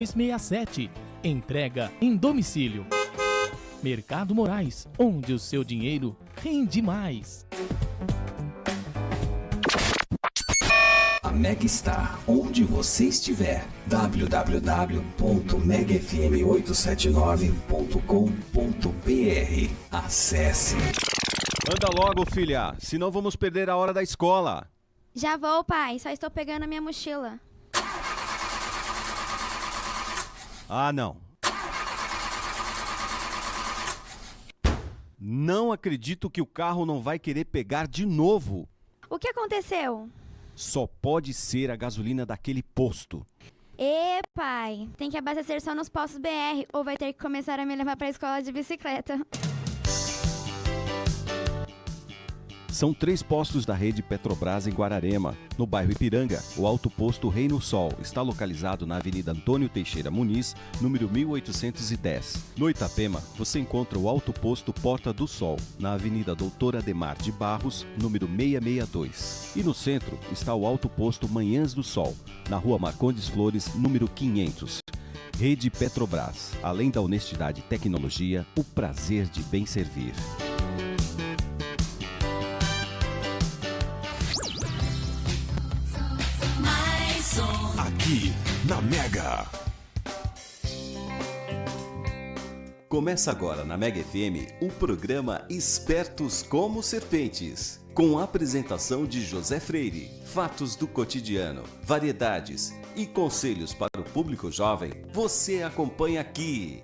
67. Entrega em domicílio. Mercado Moraes, onde o seu dinheiro rende mais. A Mega está onde você estiver. www.megafm879.com.br. Acesse. Anda logo, filha, senão vamos perder a hora da escola. Já vou, pai, só estou pegando a minha mochila. Ah, não. Não acredito que o carro não vai querer pegar de novo. O que aconteceu? Só pode ser a gasolina daquele posto. Pai, tem que abastecer só nos postos BR ou vai ter que começar a me levar para a escola de bicicleta. São 3 postos da rede Petrobras em Guararema. No bairro Ipiranga, o alto posto Reino Sol está localizado na Avenida Antônio Teixeira Muniz, número 1810. No Itapema, você encontra o alto posto Porta do Sol, na Avenida Doutor Ademar de Barros, número 662. E no centro está o alto posto Manhãs do Sol, na Rua Marcondes Flores, número 500. Rede Petrobras. Além da honestidade e tecnologia, o prazer de bem servir. Aqui na Mega. Começa agora na Mega FM o programa Espertos como Serpentes, com a apresentação de José Freire, fatos do cotidiano, variedades e conselhos para o público jovem. Você acompanha aqui.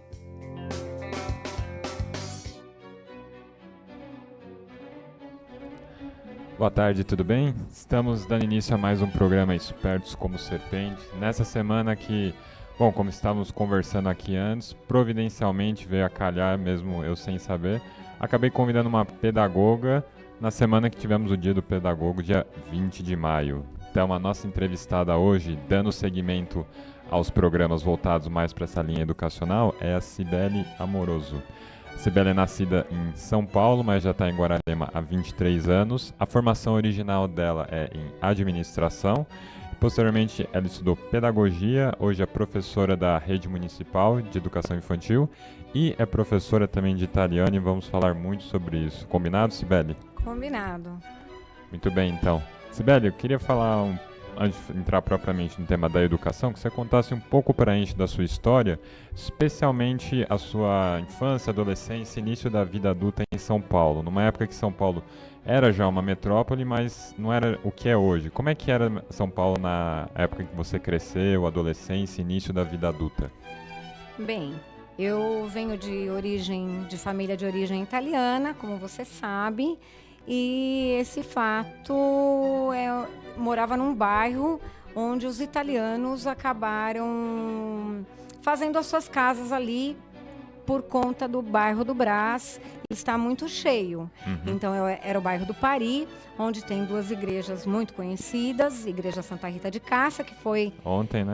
Boa tarde, tudo bem? Estamos dando início a mais um programa Espertos como Serpentes. Nessa semana que, bom, como estávamos conversando aqui antes, providencialmente veio a calhar, mesmo eu sem saber, acabei convidando uma pedagoga na semana que tivemos o Dia do Pedagogo, dia 20 de maio. Então, a nossa entrevistada hoje, dando seguimento aos programas voltados mais para essa linha educacional, é a Cibele Amoroso. Cibele é nascida em São Paulo, mas já está em Guararema há 23 anos. A formação original dela é em administração. Posteriormente, ela estudou pedagogia, hoje é professora da Rede Municipal de Educação Infantil e é professora também de italiano e vamos falar muito sobre isso. Combinado, Cibele? Combinado. Muito bem, então. Cibele, eu queria falar antes de entrar propriamente no tema da educação, que você contasse um pouco para a gente da sua história, especialmente a sua infância, adolescência, início da vida adulta em São Paulo, numa época que São Paulo era já uma metrópole, mas não era o que é hoje. Como é que era São Paulo na época em que você cresceu, adolescência, início da vida adulta? Bem, eu venho de família de origem italiana, como você sabe, e esse fato morava num bairro onde os italianos acabaram fazendo as suas casas ali por conta do bairro do Brás, está muito cheio. Então era o bairro do Pari, onde tem 2 igrejas muito conhecidas, Igreja Santa Rita de Cássia, que foi ontem,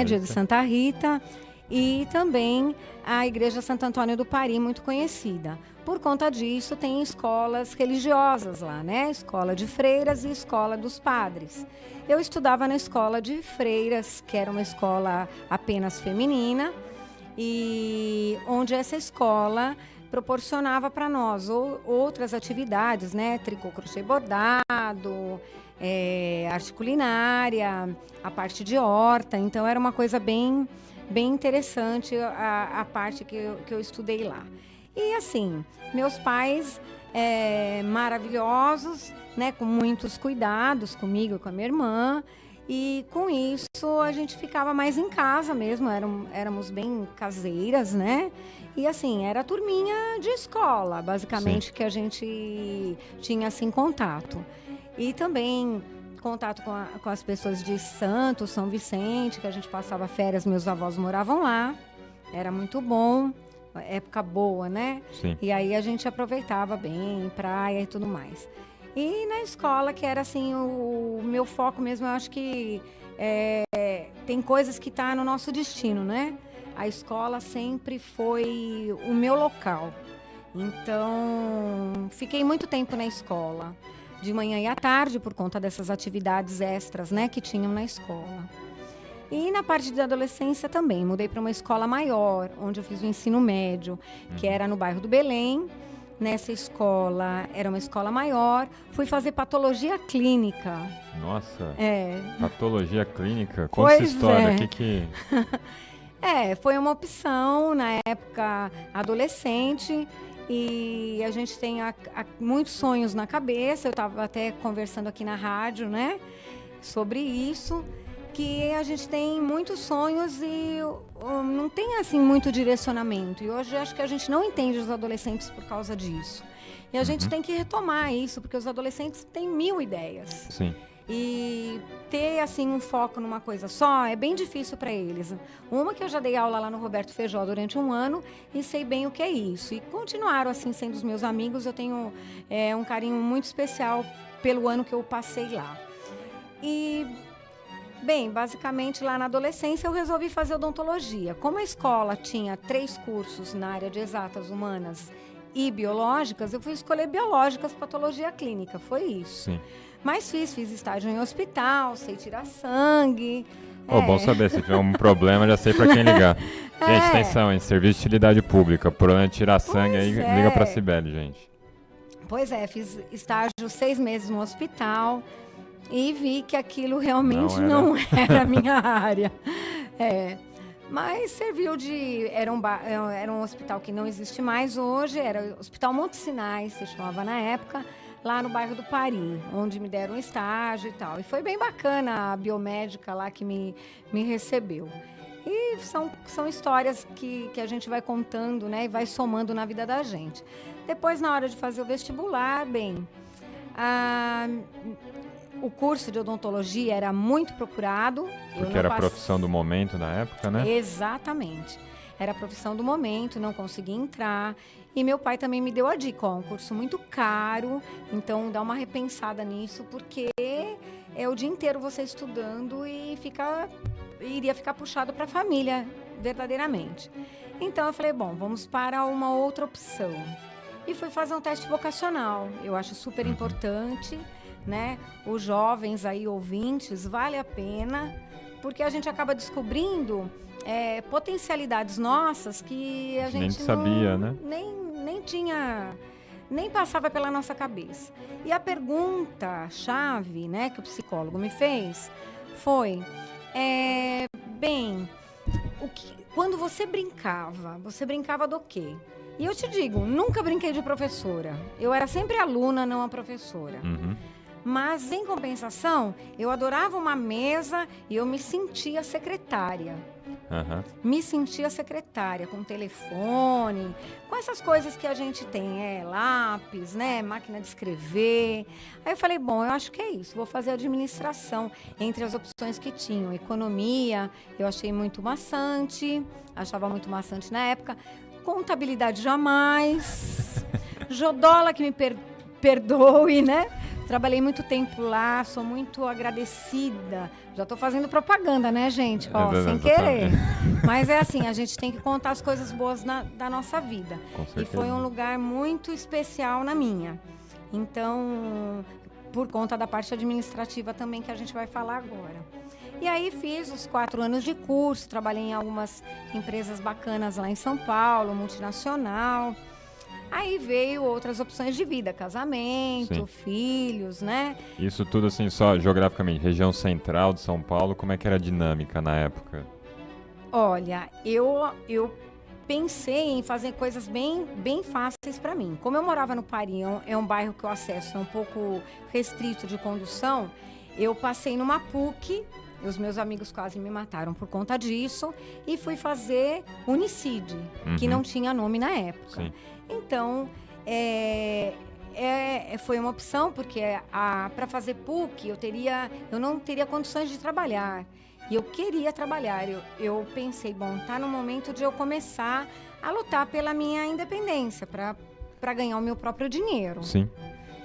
dia de Santa Rita, e também a Igreja Santo Antônio do Pari, muito conhecida. Por conta disso, tem escolas religiosas lá, né? Escola de freiras e escola dos padres. Eu estudava na escola de freiras, que era uma escola apenas feminina, e onde essa escola proporcionava para nós outras atividades, né? Tricô, crochê, bordado, arte culinária, a parte de horta. Então, era uma coisa bem interessante a parte que eu estudei lá. E assim, meus pais maravilhosos, né, com muitos cuidados comigo e com a minha irmã. E com isso a gente ficava mais em casa mesmo, éramos bem caseiras, né? E assim, era a turminha de escola, basicamente. Sim. Que a gente tinha assim contato. E também contato com as pessoas de Santos, São Vicente, que a gente passava férias, meus avós moravam lá. Era muito bom. Época boa, né? Sim. E aí a gente aproveitava bem, praia e tudo mais. E na escola, que era assim, o meu foco mesmo, eu acho que tem coisas que tá no nosso destino, né? A escola sempre foi o meu local. Então, fiquei muito tempo na escola, de manhã e à tarde, por conta dessas atividades extras, né, que tinham na escola. E na parte da adolescência também, mudei para uma escola maior, onde eu fiz o ensino médio, que era no bairro do Belém. Nessa escola, era uma escola maior, fui fazer patologia clínica. Nossa, É. patologia clínica? Conta essa Pois história, é. que... Foi uma opção, na época, adolescente, e a gente tem muitos sonhos na cabeça. Eu estava até conversando aqui na rádio, né, sobre isso, que a gente tem muitos sonhos e não tem, assim, muito direcionamento. E hoje acho que a gente não entende os adolescentes por causa disso. E a gente tem que retomar isso, porque os adolescentes têm 1000 ideias. Sim. E ter, assim, um foco numa coisa só é bem difícil para eles. Uma que eu já dei aula lá no Roberto Feijó durante 1 ano e sei bem o que é isso. E continuaram, assim, sendo os meus amigos. Eu tenho um carinho muito especial pelo ano que eu passei lá. E, bem, basicamente lá na adolescência eu resolvi fazer odontologia. Como a escola tinha 3 cursos na área de exatas, humanas e biológicas, eu fui escolher biológicas, patologia clínica. Foi isso. Sim. Mas fiz estágio em hospital, sei tirar sangue. Bom saber, se tiver um problema, já sei pra quem ligar. Gente, atenção, hein? Serviço de utilidade pública. Problema de tirar sangue aí, liga pra Cibele, gente. Pois é, fiz estágio 6 meses no hospital e vi que aquilo realmente não era a minha área. Mas serviu de... Era um hospital que não existe mais hoje, era o Hospital Montes Sinais, se chamava na época, lá no bairro do Pari, onde me deram um estágio e tal. E foi bem bacana a biomédica lá que me recebeu. E são histórias que a gente vai contando, né, e vai somando na vida da gente. Depois, na hora de fazer o vestibular, o curso de odontologia era muito procurado. Porque era a profissão do momento na época, né? Exatamente. Era a profissão do momento, não consegui entrar. E meu pai também me deu a dica, um curso muito caro, então dá uma repensada nisso, porque é o dia inteiro você estudando e iria ficar puxado para a família, verdadeiramente. Então eu falei, vamos para uma outra opção. E fui fazer um teste vocacional. Eu acho super importante, né? Os jovens aí, ouvintes, vale a pena, porque a gente acaba descobrindo potencialidades nossas que a gente nem sabia, né? Nem passava pela nossa cabeça. E a pergunta-chave, né, que o psicólogo me fez foi, quando você brincava do quê? E eu te digo, nunca brinquei de professora. Eu era sempre aluna, não a professora. Uhum. Mas, em compensação, eu adorava uma mesa e eu me sentia secretária. Uhum. Me sentia secretária, com telefone, com essas coisas que a gente tem, lápis, né, máquina de escrever. Aí eu falei, eu acho que é isso, vou fazer administração. Entre as opções que tinham, economia, eu achei muito maçante, achava muito maçante na época. Contabilidade jamais. Jodola que me perdoe, né? Trabalhei muito tempo lá, sou muito agradecida. Já estou fazendo propaganda, né, gente? Sem querer. Mas é assim, a gente tem que contar as coisas boas da nossa vida. Com certeza. E foi um lugar muito especial na minha. Então, por conta da parte administrativa também, que a gente vai falar agora. E aí fiz os 4 anos de curso, trabalhei em algumas empresas bacanas lá em São Paulo, multinacional. Aí veio outras opções de vida, casamento, Sim. Filhos, né? Isso tudo assim, só geograficamente, região central de São Paulo, como é que era a dinâmica na época? Olha, eu pensei em fazer coisas bem fáceis para mim. Como eu morava no Pari, é um bairro que o acesso é um pouco restrito de condução, eu passei numa PUC, os meus amigos quase me mataram por conta disso, e fui fazer Unicid, que não tinha nome na época. Sim. Então, foi uma opção, porque para fazer PUC eu não teria condições de trabalhar. E eu queria trabalhar. Eu pensei, tá no momento de eu começar a lutar pela minha independência, para ganhar o meu próprio dinheiro. Sim.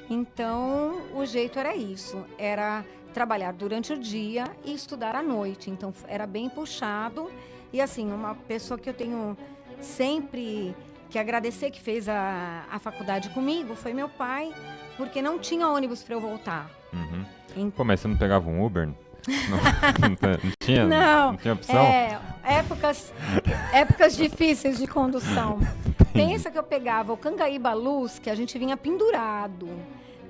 Então, o jeito era isso. Era trabalhar durante o dia e estudar à noite. Então, era bem puxado. E, assim, uma pessoa que eu tenho sempre que agradecer, que fez a faculdade comigo, foi meu pai, porque não tinha ônibus para eu voltar. Uhum. Pô, mas você não pegava um Uber? Não tinha? Não tinha opção? Épocas difíceis de condução. Pensa que eu pegava o Cangaíba Luz, que a gente vinha pendurado,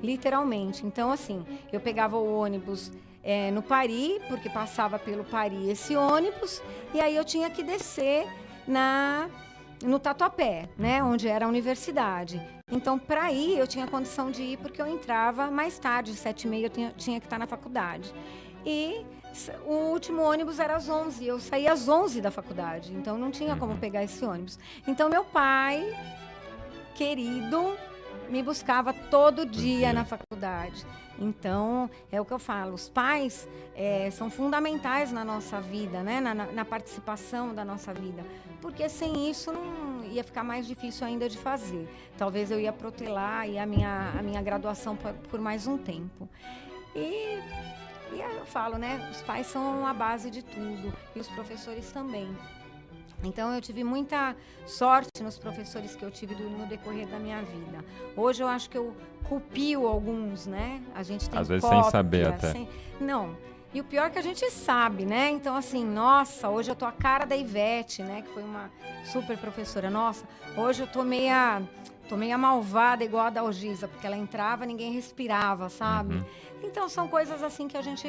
literalmente. Então, assim, eu pegava o ônibus no Pari, porque passava pelo Pari esse ônibus, e aí eu tinha que descer no Tatuapé, né, onde era a universidade. Então, para ir, eu tinha condição de ir, porque eu entrava mais tarde, 7h30, eu tinha que estar na faculdade. E o último ônibus era às 11h, eu saía às 11h da faculdade, então não tinha como pegar esse ônibus. Então, meu pai, querido, me buscava todo dia na faculdade. Então, é o que eu falo, os pais são fundamentais na nossa vida, né? na participação da nossa vida, porque sem isso não ia ficar mais difícil ainda de fazer. Talvez eu ia protelar a minha graduação por mais um tempo. E eu falo, né? Os pais são a base de tudo, e os professores também. Então, eu tive muita sorte nos professores que eu tive no decorrer da minha vida. Hoje, eu acho que eu copio alguns, né? A gente tem às vezes cópia, sem saber até. Não. E o pior é que a gente sabe, né? Então, assim, nossa, hoje eu tô a cara da Ivete, né? Que foi uma super professora. Nossa, hoje eu tô meia malvada igual a da Algisa, porque ela entrava, ninguém respirava, sabe? Então, são coisas assim que a gente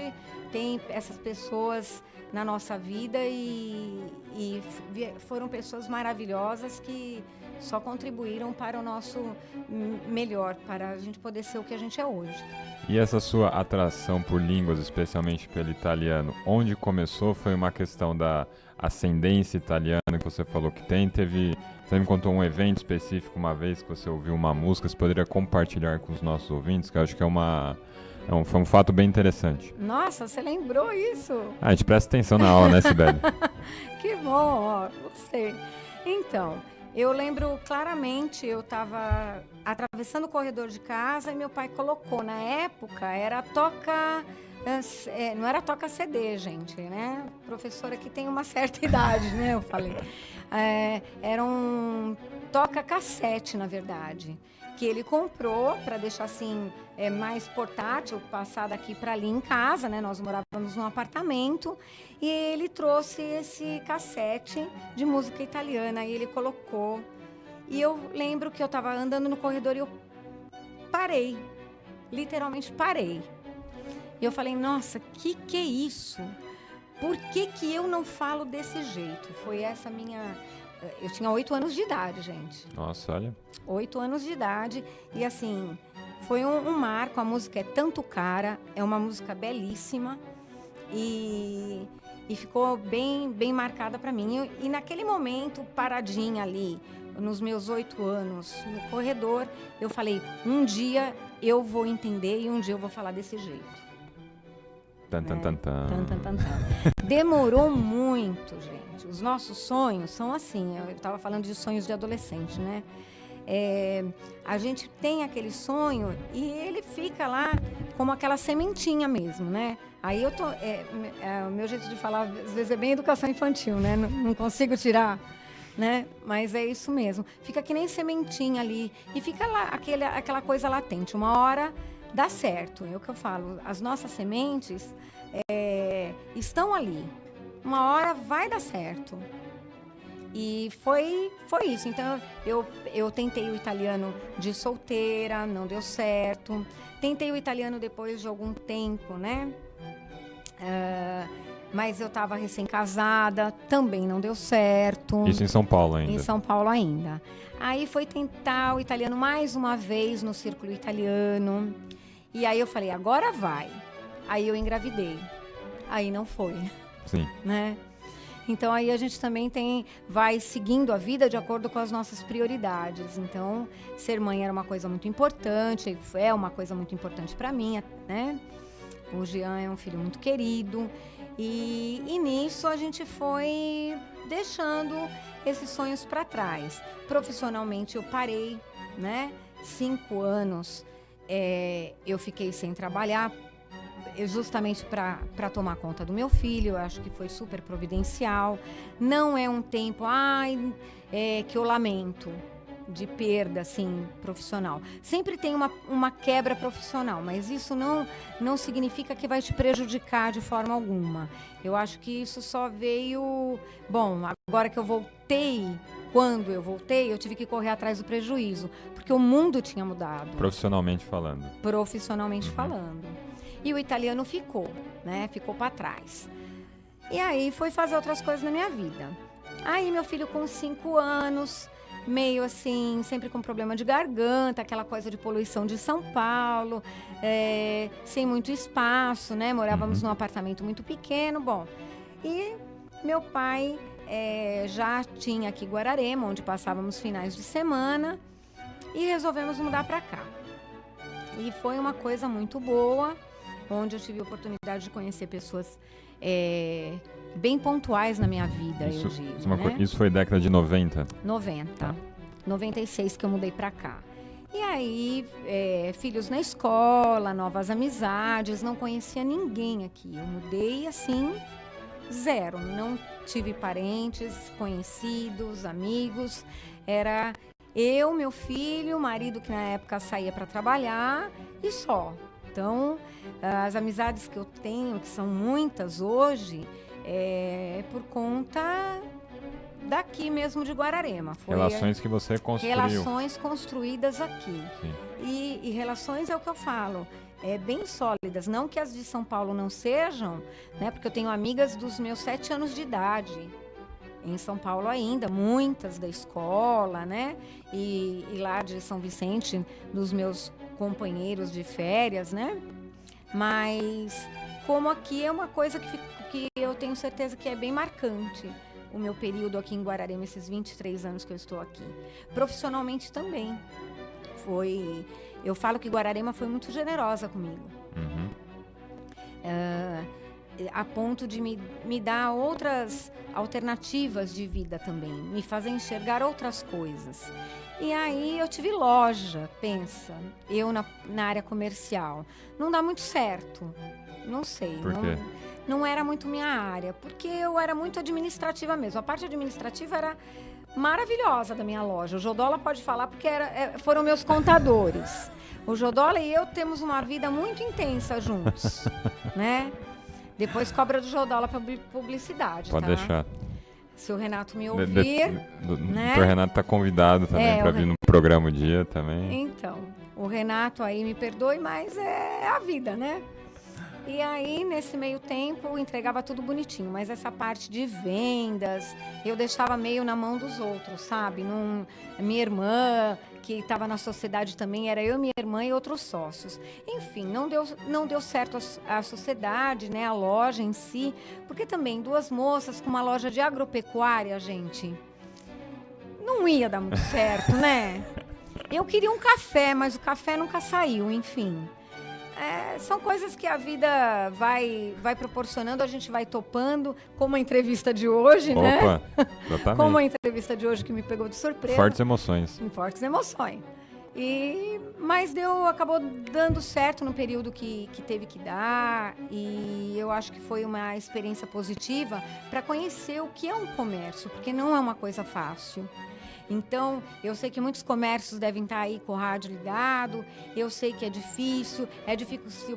tem, essas pessoas na nossa vida e foram pessoas maravilhosas que só contribuíram para o nosso melhor, para a gente poder ser o que a gente é hoje. E essa sua atração por línguas, especialmente pelo italiano, onde começou? Foi uma questão da ascendência italiana que você falou que tem? Você me contou um evento específico uma vez que você ouviu uma música, você poderia compartilhar com os nossos ouvintes, que eu acho que foi um fato bem interessante. Nossa, você lembrou isso? A gente presta atenção na aula, né, Sibeli? Que bom, ó, gostei. Então, eu lembro claramente, eu estava atravessando o corredor de casa e meu pai colocou, na época, não era toca CD, gente, né? Professora que tem uma certa idade, né? Eu falei. Era um toca cassete, na verdade, que ele comprou para deixar assim mais portátil, passar daqui para ali em casa, né? Nós morávamos num apartamento e ele trouxe esse cassete de música italiana e ele colocou. E eu lembro que eu estava andando no corredor e eu parei, literalmente parei. E eu falei, nossa, que é isso? Por que eu não falo desse jeito? Foi essa minha... Eu tinha 8 anos de idade, gente. Nossa, olha. 8 anos de idade. E assim, foi um marco. A música é Tanto Cara. É uma música belíssima. E ficou bem, bem marcada para mim. E naquele momento, paradinha ali, nos meus 8 anos, no corredor, eu falei, um dia eu vou entender e um dia eu vou falar desse jeito. Demorou muito, gente. Os nossos sonhos são assim. Eu estava falando de sonhos de adolescente, né? A gente tem aquele sonho e ele fica lá como aquela sementinha mesmo, né? Aí eu tô... o meu jeito de falar, às vezes, é bem educação infantil, né? Não consigo tirar, né? Mas é isso mesmo. Fica que nem sementinha ali. E fica lá aquela coisa latente. Uma hora... dá certo, é o que eu falo. As nossas sementes estão ali. Uma hora vai dar certo. E foi isso. Então, eu tentei o italiano de solteira, não deu certo. Tentei o italiano depois de algum tempo, né? Mas eu estava recém-casada, também não deu certo. Isso em São Paulo ainda? Em São Paulo ainda. Aí foi tentar o italiano mais uma vez no Círculo Italiano. E aí eu falei, agora vai. Aí eu engravidei. Aí não foi. Sim. Né? Então aí a gente também vai seguindo a vida de acordo com as nossas prioridades. Então, ser mãe era uma coisa muito importante, é uma coisa muito importante para mim, né? O Jean é um filho muito querido. E nisso a gente foi deixando esses sonhos para trás. Profissionalmente eu parei, né? 5 anos eu fiquei sem trabalhar, justamente para tomar conta do meu filho. Eu acho que foi super providencial. Não é um tempo que eu lamento. de perda, assim, profissional. Sempre tem uma quebra profissional, mas isso não significa que vai te prejudicar de forma alguma. Eu acho que isso só veio... Bom, agora que eu voltei, quando eu voltei, eu tive que correr atrás do prejuízo, porque o mundo tinha mudado. Profissionalmente falando. Profissionalmente falando. E o italiano ficou, né? Ficou para trás. E aí foi fazer outras coisas na minha vida. Aí meu filho com 5 anos, meio assim, sempre com problema de garganta, aquela coisa de poluição de São Paulo, sem muito espaço, né? Morávamos num apartamento muito pequeno, bom. E meu pai já tinha aqui Guararema, onde passávamos finais de semana, e resolvemos mudar para cá. E foi uma coisa muito boa, onde eu tive a oportunidade de conhecer pessoas bem pontuais na minha vida, eu digo, né? Isso foi década de 90? 90. 96 que eu mudei pra cá. E aí, filhos na escola, novas amizades, não conhecia ninguém aqui. Eu mudei, assim, zero. Não tive parentes, conhecidos, amigos. Era eu, meu filho, o marido que na época saía para trabalhar e só. Então, as amizades que eu tenho, que são muitas hoje, por conta daqui mesmo de Guararema. Foi relações que você construiu. Relações construídas aqui. Sim. E relações é o que eu falo, bem sólidas. Não que as de São Paulo não sejam, né? Porque eu tenho amigas dos meus 7 anos de idade. Em São Paulo ainda, muitas da escola, né? E lá de São Vicente, dos meus companheiros de férias, né? Mas como aqui é uma coisa que eu tenho certeza que é bem marcante, o meu período aqui em Guararema, esses 23 anos que eu estou aqui. Profissionalmente também. Eu falo que Guararema foi muito generosa comigo. A ponto de me dar outras alternativas de vida também, me fazer enxergar outras coisas. E aí eu tive loja, pensa, eu na área comercial. Não dá muito certo, não sei. Por quê? Não era muito minha área, porque eu era muito administrativa mesmo. A parte administrativa era maravilhosa da minha loja. O Jodola pode falar porque foram meus contadores. O Jodola e eu temos uma vida muito intensa juntos, né? Depois cobra do Jodola para publicidade, pode deixar. Se o Renato me ouvir, né? O Renato está convidado também para vir no programa o dia também. Então, o Renato aí me perdoe, mas é a vida, né? E aí, nesse meio tempo, eu entregava tudo bonitinho. Mas essa parte de vendas, eu deixava meio na mão dos outros, sabe? Minha irmã, que estava na sociedade também, era eu, minha irmã e outros sócios. Enfim, não deu certo a sociedade, né? A loja em si. Porque também 2 moças com uma loja de agropecuária, gente, não ia dar muito certo, né? Eu queria um café, mas o café nunca saiu, enfim. São coisas que a vida vai proporcionando, a gente vai topando, como a entrevista de hoje, né? Opa, exatamente. Como a entrevista de hoje que me pegou de surpresa. Fortes emoções. Fortes emoções. Mas acabou dando certo no período que teve que dar, e eu acho que foi uma experiência positiva para conhecer o que é um comércio, porque não é uma coisa fácil. Então, eu sei que muitos comércios devem estar aí com o rádio ligado, eu sei que é difícil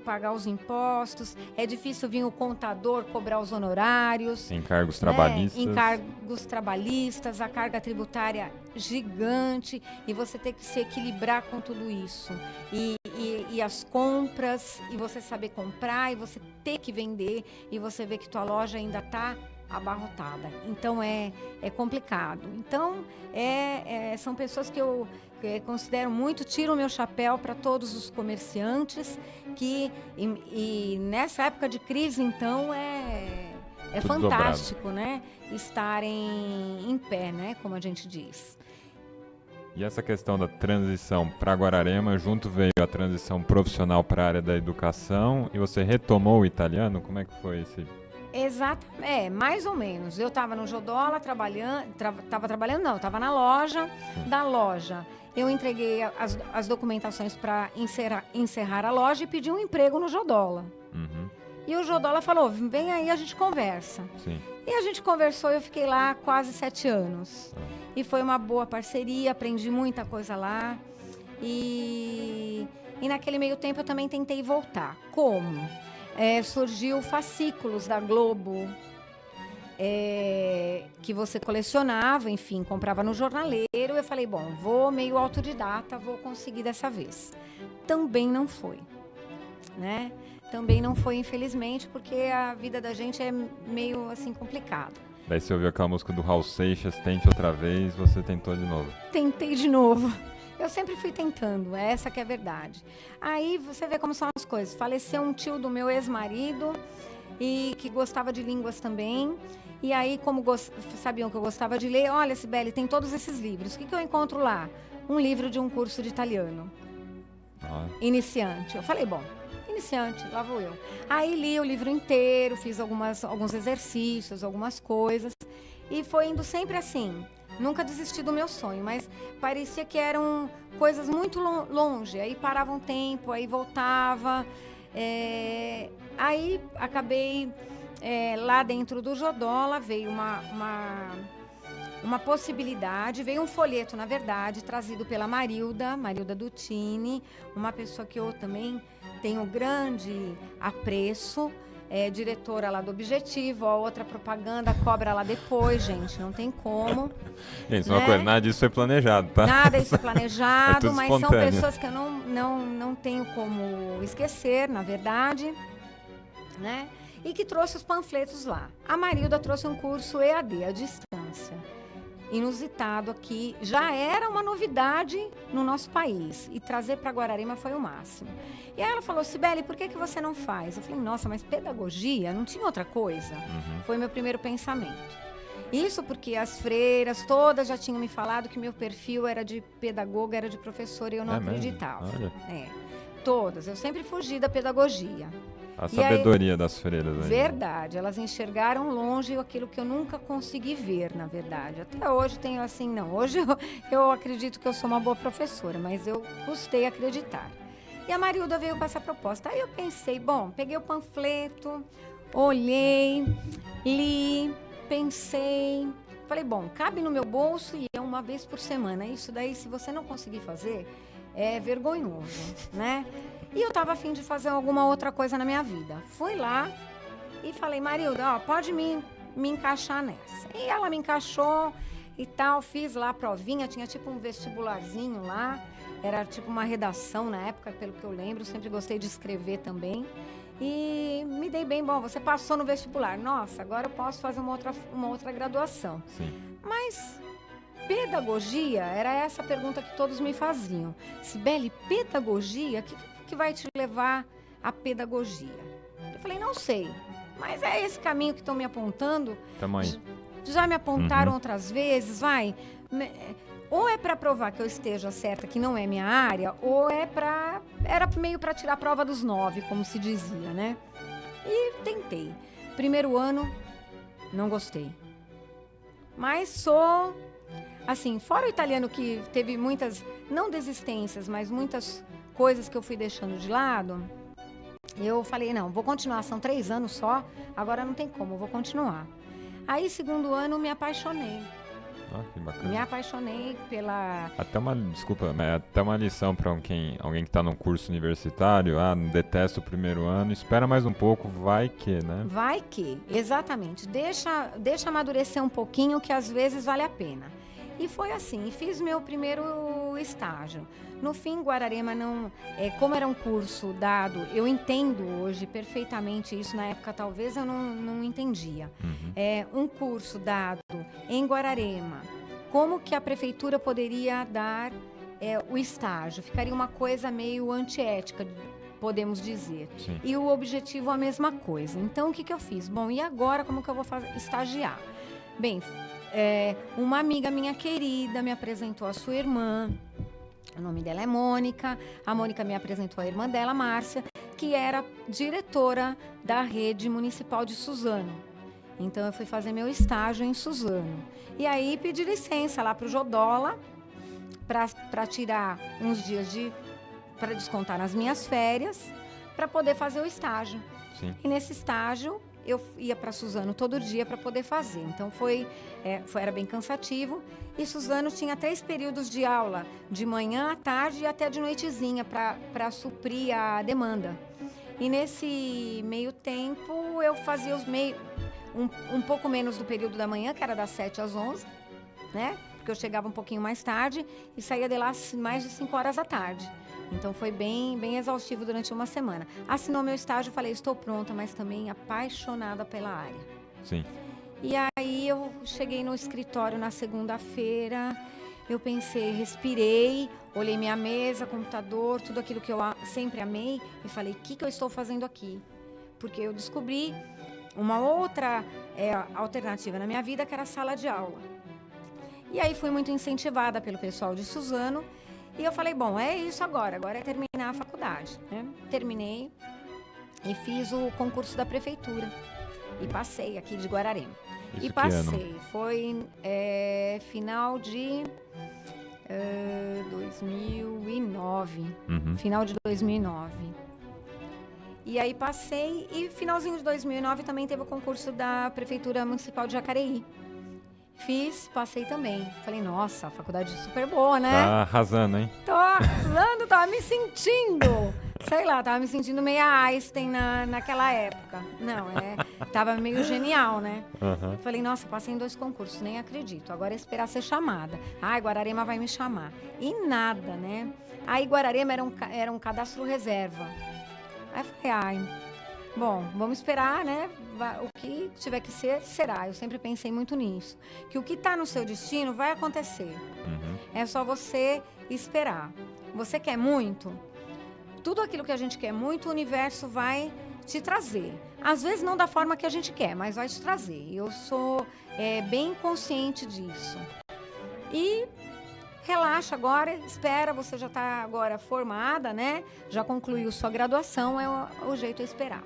pagar os impostos, é difícil vir o contador cobrar os honorários. Encargos trabalhistas. Encargos trabalhistas, a carga tributária gigante, e você ter que se equilibrar com tudo isso. E as compras, e você saber comprar, e você ter que vender, e você ver que tua loja ainda está abarrotada. Então é complicado. Então são pessoas que eu considero muito, tiro o meu chapéu para todos os comerciantes e nessa época de crise, então é fantástico, né? Estarem em pé, né? Como a gente diz. E essa questão da transição para Guararema, junto veio a transição profissional para a área da educação, e você retomou o italiano? Como é que foi esse? Exatamente, mais ou menos. Eu estava no Jodola estava na loja. Da loja, eu entreguei as documentações para encerrar a loja e pedi um emprego no Jodola. E o Jodola falou, vem aí, a gente conversa. Sim. E a gente conversou, eu fiquei lá quase 7 anos. E foi uma boa parceria, aprendi muita coisa lá. E naquele meio tempo eu também tentei voltar. Como? Surgiu fascículos da Globo, que você colecionava, enfim, comprava no jornaleiro. Eu falei, bom, vou meio autodidata, vou conseguir dessa vez. Também não foi, né? Também não foi, infelizmente, porque a vida da gente é meio, assim, complicada. Daí você ouviu aquela música do Raul Seixas, Tente Outra Vez, você tentou de novo. Tentei de novo. Eu sempre fui tentando, essa que é a verdade. Aí você vê como são as coisas. Faleceu um tio do meu ex-marido, e que gostava de línguas também. E aí, como sabiam que eu gostava de ler, olha, Cibele, tem todos esses livros. O que eu encontro lá? Um livro de um curso de italiano. Iniciante. Eu falei, bom, iniciante, lá vou eu. Aí li o livro inteiro, fiz alguns exercícios, algumas coisas. E foi indo sempre assim. Nunca desisti do meu sonho, mas parecia que eram coisas muito longe. Aí parava um tempo, aí voltava. Aí acabei lá dentro do Jodola, veio uma possibilidade, veio um folheto, na verdade, trazido pela Marilda Dutini, uma pessoa que eu também tenho grande apreço. Diretora lá do Objetivo, a outra propaganda cobra lá depois, gente, não tem como. Gente, uma coisa, nada disso foi planejado, tá? Nada disso é planejado, mas espontâneo. são pessoas que eu não tenho como esquecer, na verdade, né? E que trouxe os panfletos lá. A Marilda trouxe um curso EAD, à distância. Inusitado aqui, já era uma novidade no nosso país, e trazer para Guararema foi o máximo. E aí ela falou, Cibele, por que você não faz? Eu falei, nossa, mas pedagogia, não tinha outra coisa? Foi meu primeiro pensamento. Isso porque as freiras todas já tinham me falado que meu perfil era de pedagoga, era de professora, e eu não acreditava. Todas, eu sempre fugi da pedagogia. A sabedoria das freiras aí. Verdade, elas enxergaram longe aquilo que eu nunca consegui ver, na verdade. Até hoje tenho assim, não. Hoje eu acredito que eu sou uma boa professora, mas eu custei acreditar. E a Marilda veio com essa proposta. Aí eu pensei, bom, peguei o panfleto, olhei, li, pensei. Falei, bom, cabe no meu bolso e é uma vez por semana. Isso daí, se você não conseguir fazer, é vergonhoso, né? E eu tava a fim de fazer alguma outra coisa na minha vida. Fui lá e falei, Marilda, pode me encaixar nessa. E ela me encaixou e tal, fiz lá a provinha, tinha tipo um vestibularzinho lá, era tipo uma redação na época, pelo que eu lembro, sempre gostei de escrever também. E me dei bem, bom, você passou no vestibular, nossa, agora eu posso fazer uma outra graduação. Sim. Mas pedagogia, era essa a pergunta que todos me faziam. Cibele, pedagogia, que vai te levar à pedagogia? Eu falei, não sei, mas é esse caminho que estão me apontando. Tamanho. Já me apontaram outras vezes, vai. Ou é para provar que eu esteja certa, que não é minha área, ou era meio para tirar a prova dos 9, como se dizia, né? E tentei. Primeiro ano, não gostei. Mas sou, assim, fora o italiano que teve muitas, não desistências, mas muitas coisas que eu fui deixando de lado, eu falei, não, vou continuar, são 3 anos só, agora não tem como, vou continuar. Aí, segundo ano, me apaixonei. Que bacana. Me apaixonei pela... Até uma lição para alguém que está num curso universitário, não detesta o primeiro ano, espera mais um pouco, vai que, né? Vai que, exatamente. Deixa amadurecer um pouquinho, que às vezes vale a pena. E foi assim, fiz meu primeiro estágio. No fim, Guararema não... como era um curso dado, eu entendo hoje perfeitamente isso, na época talvez eu não entendia. Um curso dado em Guararema, como que a prefeitura poderia dar o estágio? Ficaria uma coisa meio antiética, podemos dizer. Sim. E o objetivo a mesma coisa. Então, o que eu fiz? Bom, e agora como que eu vou estagiar? Bem, uma amiga minha querida me apresentou a sua irmã, o nome dela é Mônica, a Mônica me apresentou a irmã dela, Márcia, que era diretora da rede municipal de Suzano. Então eu fui fazer meu estágio em Suzano. E aí pedi licença lá para o Jodola, para tirar uns dias para descontar nas minhas férias, para poder fazer o estágio. Sim. E nesse estágio eu ia para Suzano todo dia para poder fazer. Então era bem cansativo. E Suzano tinha 3 períodos de aula, de manhã, à tarde e até de noitezinha, para suprir a demanda. E nesse meio tempo eu fazia um pouco menos do período da manhã, que era das 7 às 11, né? Porque eu chegava um pouquinho mais tarde e saía de lá mais de 5 horas da tarde. Então foi bem exaustivo durante uma semana. Assinou meu estágio, falei, estou pronta, mas também apaixonada pela área. Sim. E aí eu cheguei no escritório na segunda-feira, eu pensei, respirei, olhei minha mesa, computador, tudo aquilo que eu sempre amei e falei, o que eu estou fazendo aqui? Porque eu descobri uma outra alternativa na minha vida, que era a sala de aula. E aí fui muito incentivada pelo pessoal de Suzano. E eu falei, bom, é isso agora é terminar a faculdade, né? Terminei e fiz o concurso da prefeitura e passei aqui de Guararema. Isso e que passei, ano? foi final de 2009, final de 2009. E aí passei e finalzinho de 2009 também teve o concurso da Prefeitura Municipal de Jacareí. Fiz, passei também. Falei, nossa, a faculdade é super boa, né? Tá arrasando, hein? Tô arrasando, tava me sentindo. Sei lá, tava me sentindo meio Einstein naquela época. Não, tava meio genial, né? Falei, nossa, passei em 2 concursos, nem acredito. Agora é esperar ser chamada. Ai, Guararema vai me chamar. E nada, né? Aí Guararema era um cadastro reserva. Aí eu falei, bom, vamos esperar, né? O que tiver que ser, será. Eu sempre pensei muito nisso. Que o que está no seu destino vai acontecer. É só você esperar. Você quer muito? Tudo aquilo que a gente quer muito, o universo vai te trazer. Às vezes não da forma que a gente quer, mas vai te trazer. Eu sou bem consciente disso. E relaxa agora, espera, você já está agora formada, né? Já concluiu sua graduação, o jeito é esperar.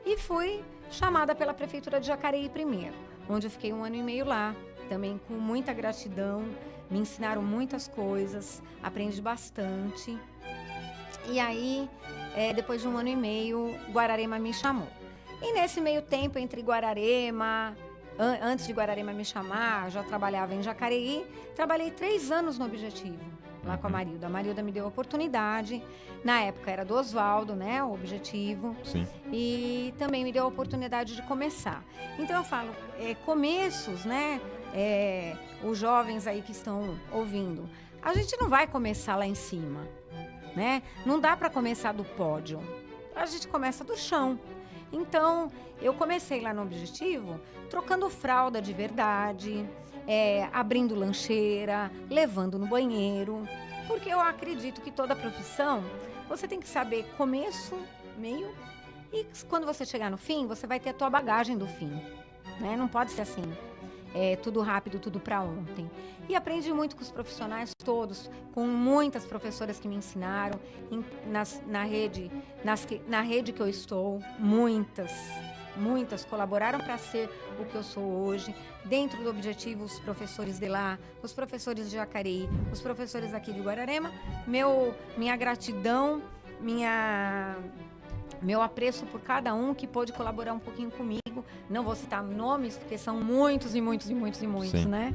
E fui chamada pela Prefeitura de Jacareí primeiro, onde eu fiquei 1 ano e meio lá, também com muita gratidão, me ensinaram muitas coisas, aprendi bastante. E aí, depois de 1 ano e meio, Guararema me chamou. E nesse meio tempo, entre Guararema, antes de Guararema me chamar, já trabalhava em Jacareí, trabalhei 3 anos no Objetivo, lá com a Marilda. A Marilda me deu a oportunidade, na época era do Oswaldo, né, o Objetivo. Sim. E também me deu a oportunidade de começar. Então eu falo, começos, né, os jovens aí que estão ouvindo, a gente não vai começar lá em cima, né? Não dá para começar do pódio, a gente começa do chão. Então, eu comecei lá no Objetivo trocando fralda de verdade, abrindo lancheira, levando no banheiro, porque eu acredito que toda profissão, você tem que saber começo, meio, e quando você chegar no fim, você vai ter a tua bagagem do fim, né? Não pode ser assim, tudo rápido, tudo para ontem. E aprendi muito com os profissionais todos, com muitas professoras que me ensinaram, na rede que eu estou, muitas colaboraram para ser o que eu sou hoje. Dentro do Objetivo, os professores de lá, os professores de Jacareí, os professores aqui de Guararema, minha gratidão, meu apreço por cada um que pôde colaborar um pouquinho comigo. Não vou citar nomes, porque são muitos, Sim. né?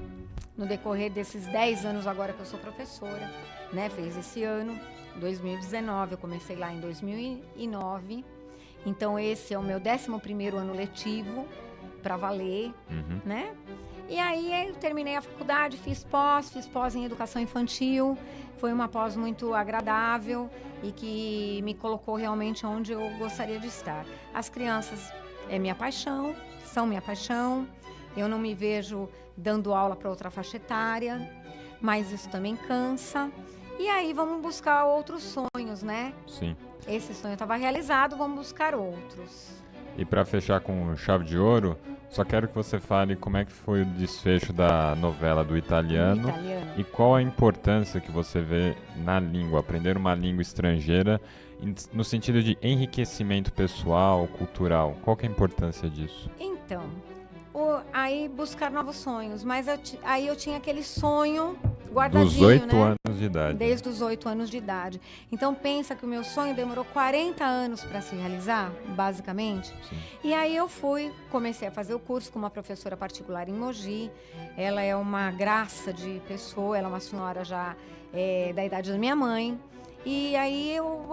No decorrer desses 10 anos agora que eu sou professora, né? Fez esse ano, 2019, eu comecei lá em 2009. Então, esse é o meu 11º ano letivo, para valer, né? E aí, eu terminei a faculdade, fiz pós em educação infantil. Foi uma pós muito agradável e que me colocou realmente onde eu gostaria de estar. As crianças são minha paixão. Eu não me vejo dando aula para outra faixa etária, mas isso também cansa. E aí, vamos buscar outros sonhos, né? Sim. Esse sonho estava realizado, vamos buscar outros. E para fechar com chave de ouro, só quero que você fale como é que foi o desfecho da novela do italiano. E qual a importância que você vê na língua, aprender uma língua estrangeira, no sentido de enriquecimento pessoal, cultural. Qual que é a importância disso? Então, aí buscar novos sonhos, mas aí eu tinha aquele sonho guardadinho, Dos 8 né? anos de idade. Desde os 8 anos de idade. Então pensa que o meu sonho demorou 40 anos para se realizar, basicamente. Sim. E aí eu comecei a fazer o curso com uma professora particular em Mogi. Ela é uma graça de pessoa, ela é uma senhora já da idade da minha mãe. E aí eu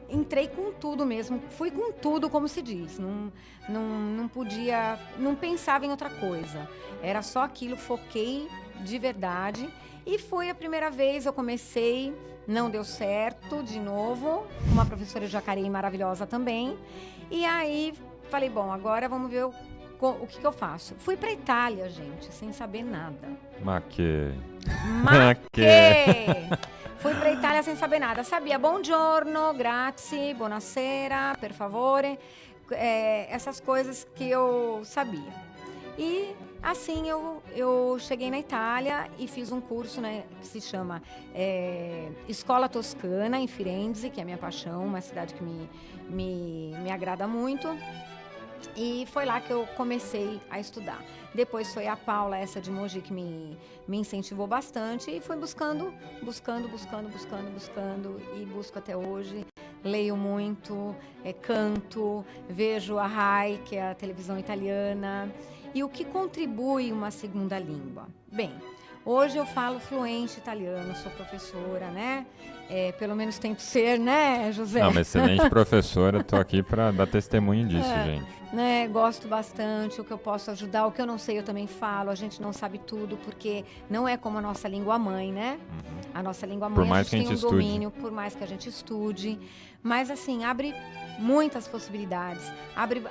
entrei com tudo mesmo, fui com tudo, como se diz. Não podia, não pensava em outra coisa. Era só aquilo, foquei de verdade. E foi a primeira vez, eu comecei, não deu certo, de novo. Uma professora de Jacareí maravilhosa também. E aí, falei, bom, agora vamos ver o que eu faço. Fui pra Itália, gente, sem saber nada. Maquê. Fui pra Itália sem saber nada. Sabia buongiorno, grazie, buonasera, per favore. Essas coisas que eu sabia. E assim eu cheguei na Itália e fiz um curso, né, que se chama Escola Toscana, em Firenze, que é a minha paixão, uma cidade que me agrada muito. E foi lá que eu comecei a estudar. Depois foi a Paula, essa de Mogi, que me incentivou bastante. E fui buscando, e busco até hoje. Leio muito, canto, vejo a RAI, que é a televisão italiana. E o que contribui uma segunda língua? Bem, hoje eu falo fluente italiano, sou professora, né? Pelo menos tento ser, né, José? Não, uma excelente professora, estou aqui para dar testemunho disso, gente. Né, gosto bastante, o que eu posso ajudar, o que eu não sei eu também falo, a gente não sabe tudo, porque não é como a nossa língua mãe, né? Uhum. A nossa língua mãe, a gente tem um domínio, por mais que a gente estude, mas assim, abre muitas possibilidades, abre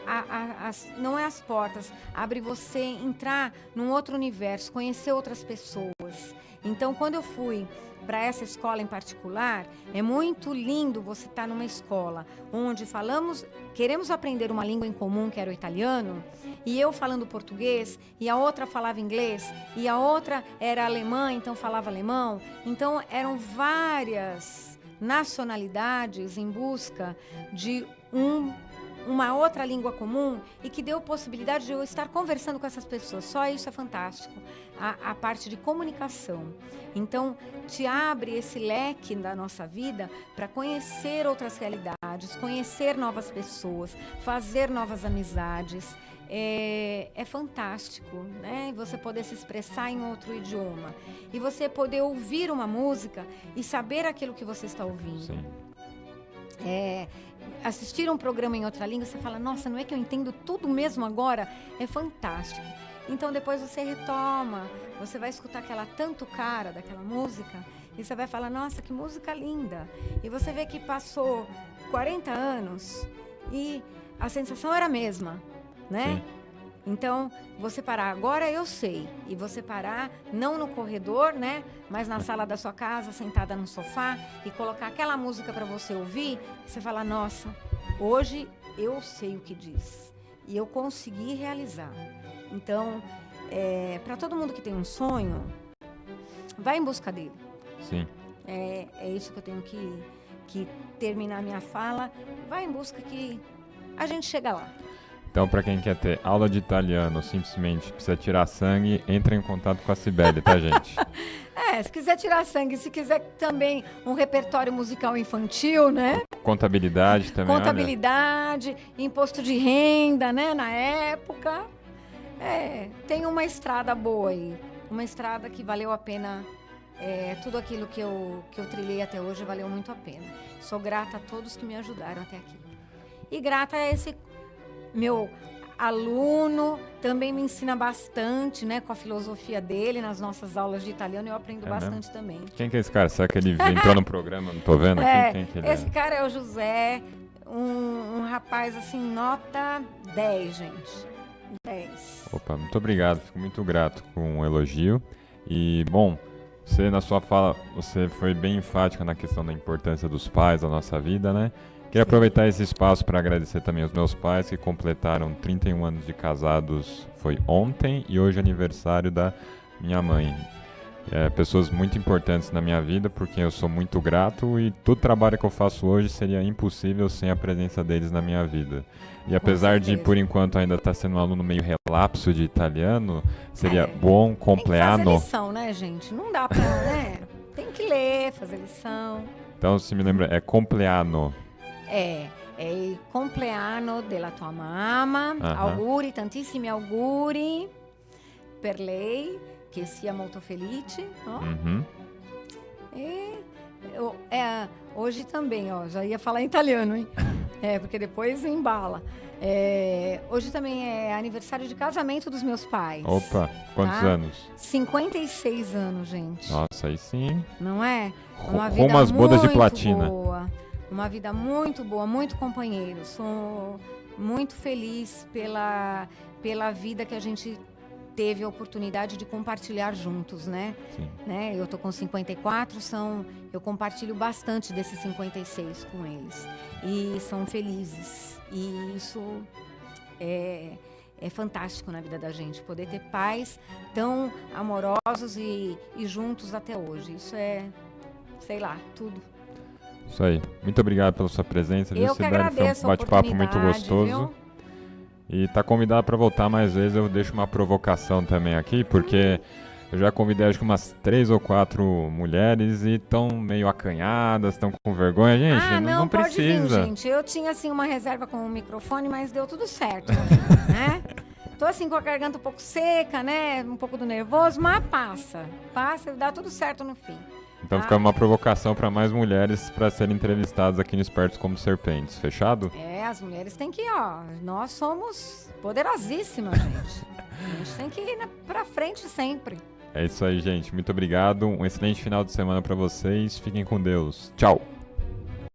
não é as portas, abre você entrar num outro universo, conhecer outras pessoas. Então, quando eu fui para essa escola em particular, é muito lindo você estar numa escola onde queremos aprender uma língua em comum, que era o italiano, e eu falando português, e a outra falava inglês, e a outra era alemã, então falava alemão. Então, eram várias nacionalidades em busca de uma outra língua comum e que deu possibilidade de eu estar conversando com essas pessoas. Só isso é fantástico, a parte de comunicação. Então, te abre esse leque da nossa vida para conhecer outras realidades, conhecer novas pessoas, fazer novas amizades. É fantástico, né? Você poder se expressar em outro idioma e você poder ouvir uma música e saber aquilo que você está ouvindo. Sim. Assistir um programa em outra língua, você fala, nossa, não é que eu entendo tudo mesmo agora? É fantástico. Então, depois você retoma, você vai escutar aquela tanto cara daquela música e você vai falar, nossa, que música linda. E você vê que passou 40 anos e a sensação era a mesma, né? Sim. Então, você parar, agora eu sei, e você parar, não no corredor, né, mas na sala da sua casa, sentada no sofá, e colocar aquela música para você ouvir, você fala, nossa, hoje eu sei o que diz, e eu consegui realizar. Então, para todo mundo que tem um sonho, vai em busca dele. Sim. É isso que eu tenho que terminar minha fala, vai em busca que a gente chega lá. Então, para quem quer ter aula de italiano, simplesmente precisa tirar sangue, entra em contato com a Cibele, tá, gente? Se quiser tirar sangue, se quiser também um repertório musical infantil, né? Contabilidade também, Contabilidade, imposto de renda, né, na época. Tem uma estrada boa aí, uma estrada que valeu a pena, tudo aquilo que eu trilhei até hoje valeu muito a pena. Sou grata a todos que me ajudaram até aqui. E grata a esse meu aluno, também me ensina bastante, né, com a filosofia dele, nas nossas aulas de italiano, eu aprendo bastante mesmo? Também. Quem que é esse cara? Será que ele entrou no programa? Não tô vendo? Quem que ele esse cara é o José, um rapaz, assim, nota 10, gente. 10. Opa, muito obrigado, fico muito grato com o elogio. E, bom, você na sua fala, você foi bem enfática na questão da importância dos pais na nossa vida, né? Queria aproveitar esse espaço para agradecer também aos meus pais que completaram 31 anos de casados, foi ontem, e hoje é aniversário da minha mãe. pessoas muito importantes na minha vida, por quem eu sou muito grato, e todo trabalho que eu faço hoje seria impossível sem a presença deles na minha vida. E apesar de, por enquanto, ainda estar sendo um aluno meio relapso de italiano, seria buon compleanno. Tem que fazer lição, né, gente? Não dá pra, né? Tem que ler, fazer lição. Então, se me lembra, é compleanno. É il compleanno della tua mamma, auguri, tantissimi auguri per lei, che sia molto felice, no? E hoje também, ó, já ia falar em italiano, hein? Porque depois embala. Hoje também é aniversário de casamento dos meus pais. Opa, quantos anos? 56 anos, gente. Nossa, aí sim. Não é? Rumo às bodas de platina. Boa. Uma vida muito boa, muito companheiro. Sou muito feliz pela vida que a gente teve a oportunidade de compartilhar juntos, né? Sim. Né? Eu tô com 54, eu compartilho bastante desses 56 com eles. E são felizes. E isso é fantástico na vida da gente, poder ter pais tão amorosos e juntos até hoje. Isso é, sei lá, tudo. Isso aí. Muito obrigado pela sua presença. Eu que agradeço. Foi um bate-papo muito gostoso. Viu? E tá convidado para voltar mais vezes. Eu deixo uma provocação também aqui, porque eu já convidei acho que umas 3 ou 4 mulheres e estão meio acanhadas, estão com vergonha. Gente, não pode precisa. Vir, gente. Eu tinha assim uma reserva com o microfone, mas deu tudo certo, né? Tô assim com a garganta um pouco seca, né? Um pouco do nervoso, mas passa e dá tudo certo no fim. Então fica uma provocação para mais mulheres para serem entrevistadas aqui no Espertos como Serpentes. Fechado? As mulheres têm que ir, ó. Nós somos poderosíssimas, gente. A gente tem que ir pra frente sempre. É isso aí, gente. Muito obrigado. Um excelente final de semana para vocês. Fiquem com Deus. Tchau.